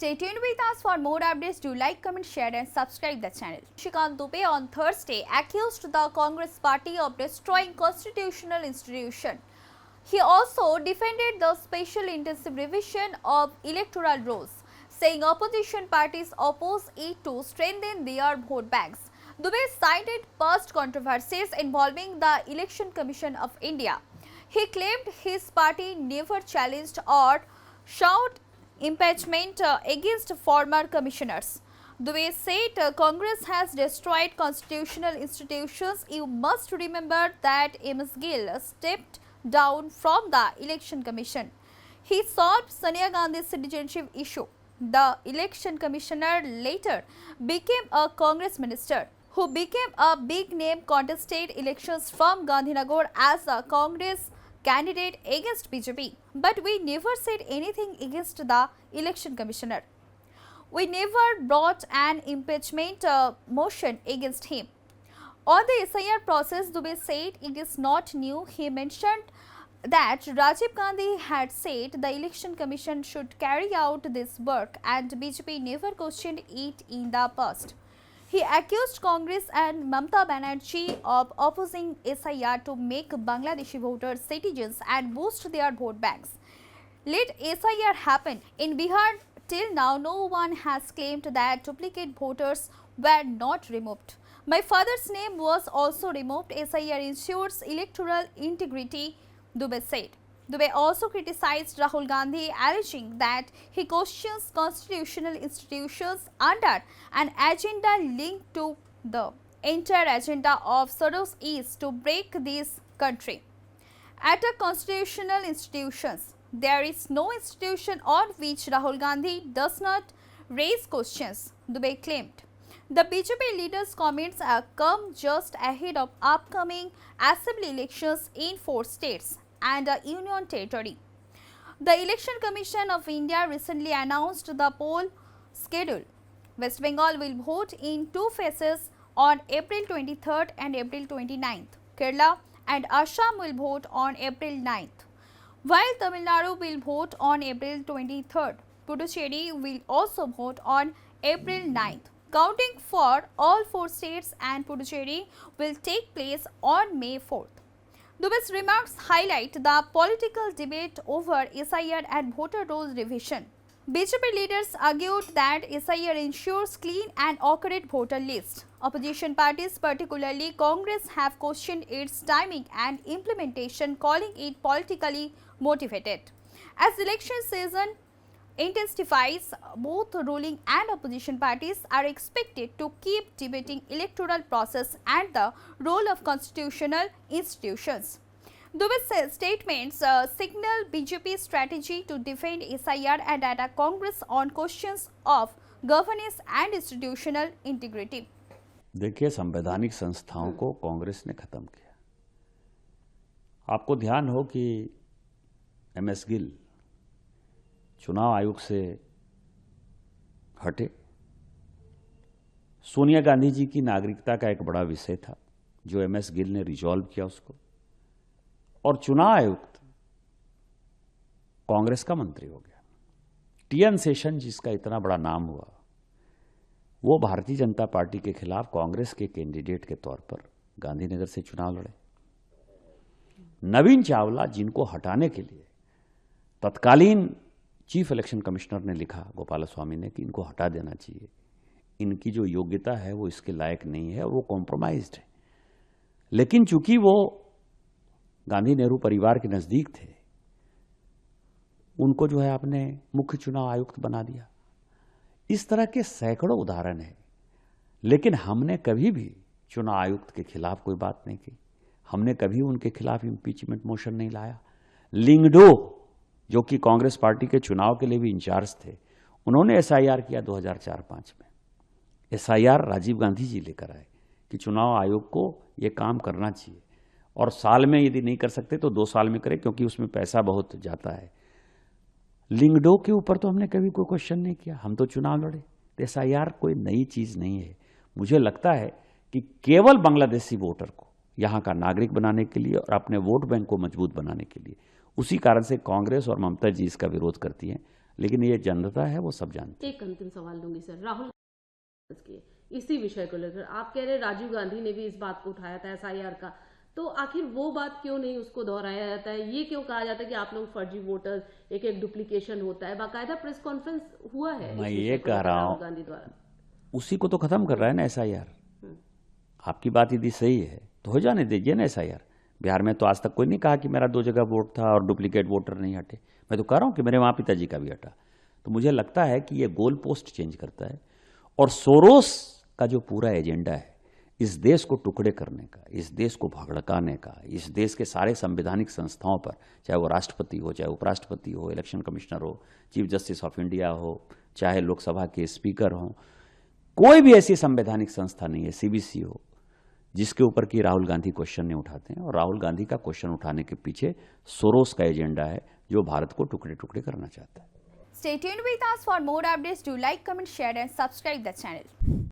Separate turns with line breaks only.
Stay tuned with us for more updates. Do like, comment, share and subscribe the channel. Shrikant Dubey on Thursday accused the Congress party of destroying constitutional institution. He also defended the special intensive revision of electoral rules, saying opposition parties oppose it to strengthen their vote banks. Dubey cited past controversies involving the Election Commission of India. He claimed his party never challenged or sought impeachment against former commissioners. Dubey said Congress has destroyed constitutional institutions. You must remember that MS Gill stepped down from the Election Commission. He solved Sonia Gandhi's citizenship issue. The election commissioner later became a Congress minister who became a big name, contested elections from Gandhinagar as a Congress candidate against BJP. But we never said anything against the election commissioner. We never brought an impeachment motion against him. On the SIR process, Dubey said it is not new. He mentioned that Rajiv Gandhi had said the election commission should carry out this work and BJP never questioned it in the past. He accused Congress and Mamata Banerjee of opposing SIR to make Bangladeshi voters citizens and boost their vote banks. Let SIR happen. In Bihar, till now, no one has claimed that duplicate voters were not removed. My father's name was also removed. SIR ensures electoral integrity, Dubey said. Dubey also criticized Rahul Gandhi, alleging that he questions constitutional institutions under an agenda linked to the entire agenda of Soros is to break this country. Attack constitutional institutions. There is no institution on which Rahul Gandhi does not raise questions, Dubey claimed. The BJP leader's comments come just ahead of upcoming assembly elections in 4 states and a union territory. The Election Commission of India recently announced the poll schedule. West Bengal will vote in 2 phases on April 23rd and April 29th. Kerala and Assam will vote on April 9th, while Tamil Nadu will vote on April 23rd. Puducherry will also vote on April 9th. Counting for all 4 states and Puducherry will take place on May 4th. Dubey's remarks highlight the political debate over SIR and voter rolls revision. BJP leaders argued that SIR ensures clean and accurate voter lists. Opposition parties, particularly Congress, have questioned its timing and implementation, calling it politically motivated. As election season intensifies, both ruling and opposition parties are expected to keep debating electoral process and the role of constitutional institutions. Dubey's statements signal BJP's strategy to defend SIR and attack Congress on questions of governance and institutional integrity.
देखिए, संवैधानिक संस्थाओं को कांग्रेस ने खत्म किया। आपको ध्यान हो कि MS गिल चुनाव आयोग से हटे। सोनिया गांधी जी की नागरिकता का एक बड़ा विषय था जो MS गिल ने रिजॉल्व किया उसको, और चुनाव आयुक्त कांग्रेस का मंत्री हो गया। TN सेशन जिसका इतना बड़ा नाम हुआ, वो भारतीय जनता पार्टी के खिलाफ कांग्रेस के कैंडिडेट के तौर पर गांधीनगर से चुनाव लड़े। नवीन चावला, जिनको हटाने के लिए तत्कालीन चीफ इलेक्शन कमिश्नर ने लिखा गोपालस्वामी ने कि इनको हटा देना चाहिए, इनकी जो योग्यता है वो इसके लायक नहीं है, वो कॉम्प्रोमाइज्ड है। लेकिन चूंकि वो गांधी नेहरू परिवार के नजदीक थे, उनको जो है आपने मुख्य चुनाव आयुक्त बना दिया। इस तरह के सैकड़ों उदाहरण हैं, लेकिन हमने कभी भी चुनाव आयुक्त के खिलाफ कोई बात नहीं की। हमने कभी उनके खिलाफ इम्पीचमेंट मोशन नहीं लाया। लिंगडो, जो कि कांग्रेस पार्टी के चुनाव के लिए भी इंचार्ज थे, उन्होंने SIR किया 2004-05 में। SIR राजीव गांधी जी लेकर आए कि चुनाव आयोग को ये काम करना चाहिए, और साल में यदि नहीं कर सकते तो 2 साल में करें, क्योंकि उसमें पैसा बहुत जाता है। लिंगडो के ऊपर तो हमने कभी कोई क्वेश्चन नहीं किया, हम तो चुनाव लड़े। तो SIR कोई नई चीज़ नहीं है। मुझे लगता है कि केवल बांग्लादेशी वोटर को यहाँ का नागरिक बनाने के लिए और अपने वोट बैंक को मजबूत बनाने के लिए, उसी कारण से कांग्रेस और ममता जी इसका विरोध करती हैं। लेकिन ये जनता है वो सब जानती है।
एक अंतिम सवाल दूंगी सर, राहुल के इसी विषय को लेकर आप कह रहे राजीव गांधी ने भी इस बात को उठाया था एसआईआर का, तो आखिर वो बात क्यों नहीं उसको दोहराया जाता है? ये क्यों कहा जाता है कि आप लोग फर्जी वोटर, एक डुप्लीकेशन होता है? बाकायदा प्रेस कॉन्फ्रेंस हुआ है
मैं
इस
ये
विषय को
कह
लेकर
रहा
राहुल
हूं,
गांधी द्वारा।
उसी को तो खत्म कर रहा है ना एसआईआर। आपकी बात यदि सही है तो हो जाने दीजिए ना एसआईआर। बिहार में तो आज तक कोई नहीं कहा कि मेरा 2 जगह वोट था और डुप्लीकेट वोटर नहीं हटे। मैं तो कह रहा हूं कि मेरे वहां पिताजी का भी हटा। तो मुझे लगता है कि ये गोल पोस्ट चेंज करता है और सोरोस का जो पूरा एजेंडा है इस देश को टुकड़े करने का, इस देश को भड़काने का, इस देश के सारे संवैधानिक संस्थाओं पर, चाहे वो राष्ट्रपति हो, चाहे उपराष्ट्रपति हो, इलेक्शन कमिश्नर हो, चीफ जस्टिस ऑफ इंडिया हो, चाहे लोकसभा के स्पीकर हो, कोई भी ऐसी संवैधानिक संस्था नहीं है, सीबीसी हो, जिसके ऊपर की राहुल गांधी क्वेश्चन नहीं उठाते हैं। और राहुल गांधी का क्वेश्चन उठाने के पीछे सोरोस का एजेंडा है जो भारत को टुकड़े टुकड़े करना चाहता है।
Stay tuned with us for more updates. Do like, comment, share and subscribe the channel.